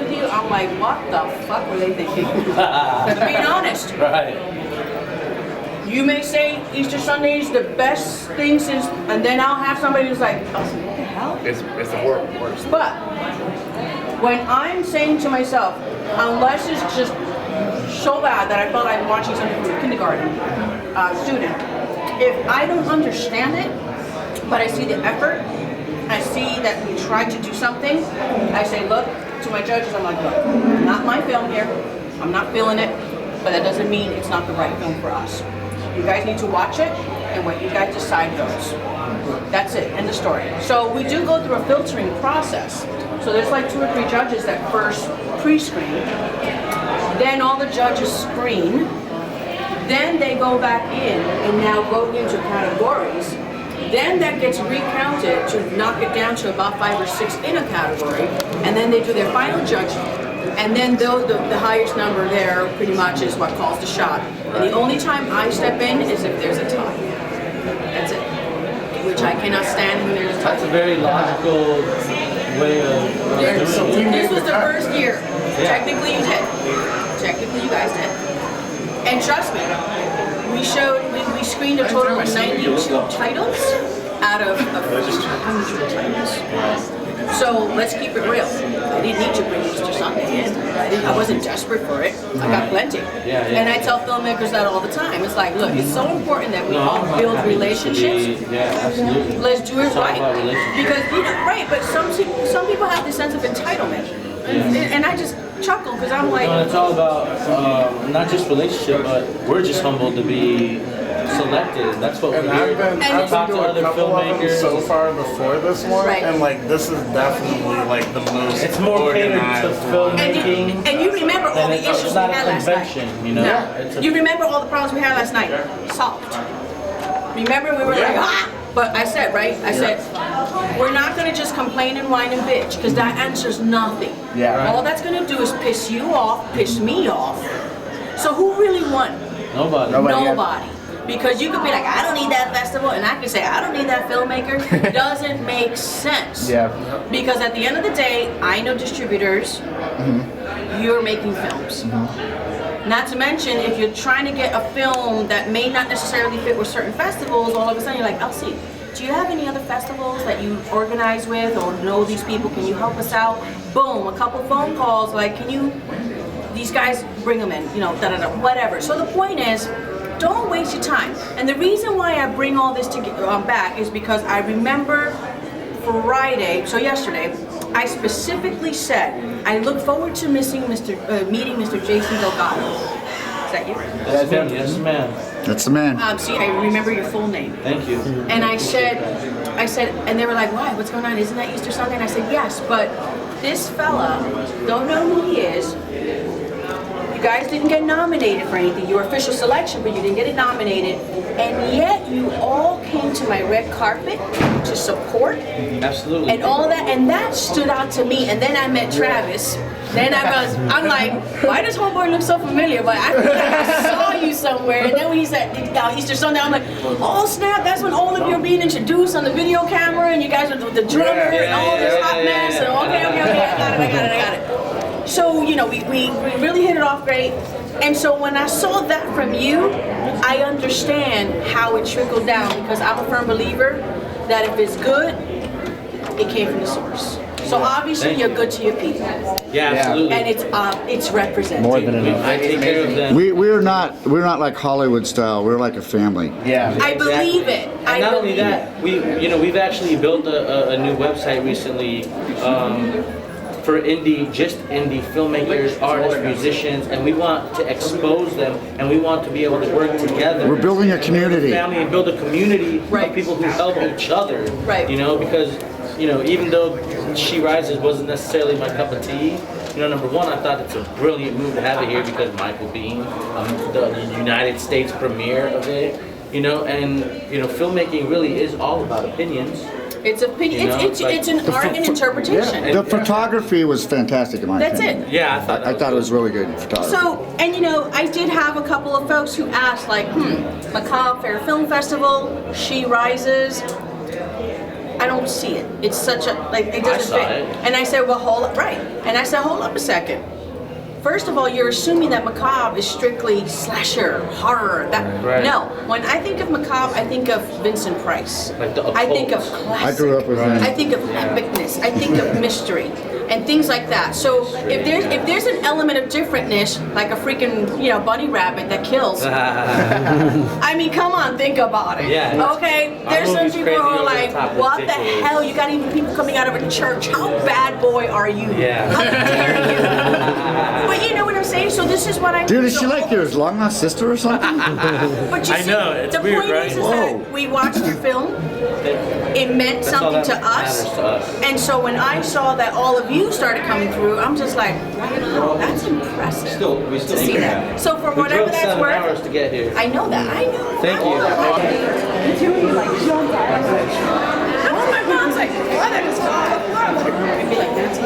with you, I'm like, what the fuck were they thinking? Being honest. Right. You may say Easter Sunday is the best thing since, and then I'll have somebody who's like, oh, what the hell? It's the worst. But when I'm saying to myself, unless it's just so bad that I felt like watching something from a kindergarten student, if I don't understand it, but I see the effort, I see that we tried to do something, I say, look, to my judges, I'm like, look, not my film here, I'm not feeling it, but that doesn't mean it's not the right film for us. You guys need to watch it, and what you guys decide goes. That's it, end of story. So we do go through a filtering process. So there's like 2 or 3 judges that first pre-screen, then all the judges screen, then they go back in and now go into categories. Then that gets recounted to knock it down to about 5 or 6 in a category, and then they do their final judgment. And then the highest number there pretty much is what calls the shot. And the only time I step in is if there's a tie. That's it. Which I cannot stand when there's a tie. That's a very logical way of doing it. This was the first year. Yeah. Technically you did. Technically you guys did. And trust me, we screened a total of 92 titles out of 100 titles. So let's keep it real. I didn't need to bring Easter Sunday in. I wasn't desperate for it. I got plenty. And I tell filmmakers that all the time. It's like, look, it's so important that we all build relationships. Absolutely. Let's do it right. Because right, but some people have this sense of entitlement, and I just chuckle because I'm like, no, it's all about not just relationship, but we're just humbled to be selected. That's what we're I've been to a couple of them so far before this one, and like this is definitely like the most. It's more catered to filmmaking. And you remember all the issues we had last night. You know, you remember all the problems we had last night. Solved. Remember we were like, ah. But I said, right? I said, we're not going to just complain and whine and bitch, because that answers nothing. All that's going to do is piss you off, piss me off. So who really won? Nobody. Because you could be like, I don't need that festival, and I can say, I don't need that filmmaker. It doesn't make sense. Because at the end of the day, I know distributors, you're making films. Not to mention, if you're trying to get a film that may not necessarily fit with certain festivals, all of a sudden you're like, Elsie, do you have any other festivals that you organize with or know these people? Can you help us out? Boom, a couple phone calls, like, can you, these guys, bring them in, you know, whatever. So the point is, don't waste your time. And the reason why I bring all this back is because I remember Friday, so yesterday, I specifically said, I look forward to meeting Mr. Jason Delgado. Is that you? That's him, yes ma'am. That's the man. See, I remember your full name. Thank you. And I said, and they were like, why, what's going on? Isn't that Easter Sunday? And I said, yes, but this fella, don't know who he is. You guys didn't get nominated for anything. You were official selection, but you didn't get it nominated. And yet you all came to my red carpet to support. Absolutely. And all that, and that stood out to me. And then I met Travis. Then I'm like, why does homeboy look so familiar? But I feel like I saw you somewhere. And then when he said Easter Sunday, I'm like, oh snap, that's when all of you are being introduced on the video camera, and you guys are the drummer and all this hot mess. And okay, I got it. So, you know, we really hit it off great. And so when I saw that from you, I understand how it trickled down, because I'm a firm believer that if it's good, it came from the source. So obviously you're good to your people. Yeah, absolutely. And it's represented. More than enough. I take care of them. We're not like Hollywood style. We're like a family. I believe it. And not only that, we've actually built a new website recently. For indie filmmakers, artists, musicians, and we want to expose them, and we want to be able to work together. We're building a community. Family, and build a community of people who help each other. You know, because even though She Rises wasn't necessarily my cup of tea, number one, I thought it's a brilliant move to have it here because Michael Biehn, the United States premiere of it, and filmmaking really is all about opinions. It's opinion. It's an art and interpretation. The photography was fantastic in my opinion. That's it. Yeah, I thought it was really good photography. So, and I did have a couple of folks who asked, like, Macabre Faire Film Festival, She Rises. I don't see it. It's such a, like, it doesn't I saw fit. it. And I said, well, hold up, right. And I said, hold up a second. First of all, you're assuming that macabre is strictly slasher, horror. No, when I think of macabre, I think of Vincent Price. Like I think of classic. I grew up with him. I think of epicness. I think of mystery and things like that. So if there's an element of differentness, like a freaking bunny rabbit that kills, I mean, come on, think about it. Yeah. Okay, there's some people who are like, what the hell? You got even people coming out of a church. How bad boy are you? Yeah. How dare you? But you know what I'm saying? So this is what I. Dude, is she like your long lost sister or something? But you I see, know, it's the weird, point right? is that we watched the film. It meant That's all something that to us. matters to us. And so when I saw that all of you started coming through, I'm just like, wow, that's impressive We still to see that. So for whatever drove that's 7 worth, hours to get here. I know that. I know. Thank you. The two of you like jumped out. My mom's like, what? That is hot. I'd be like, that's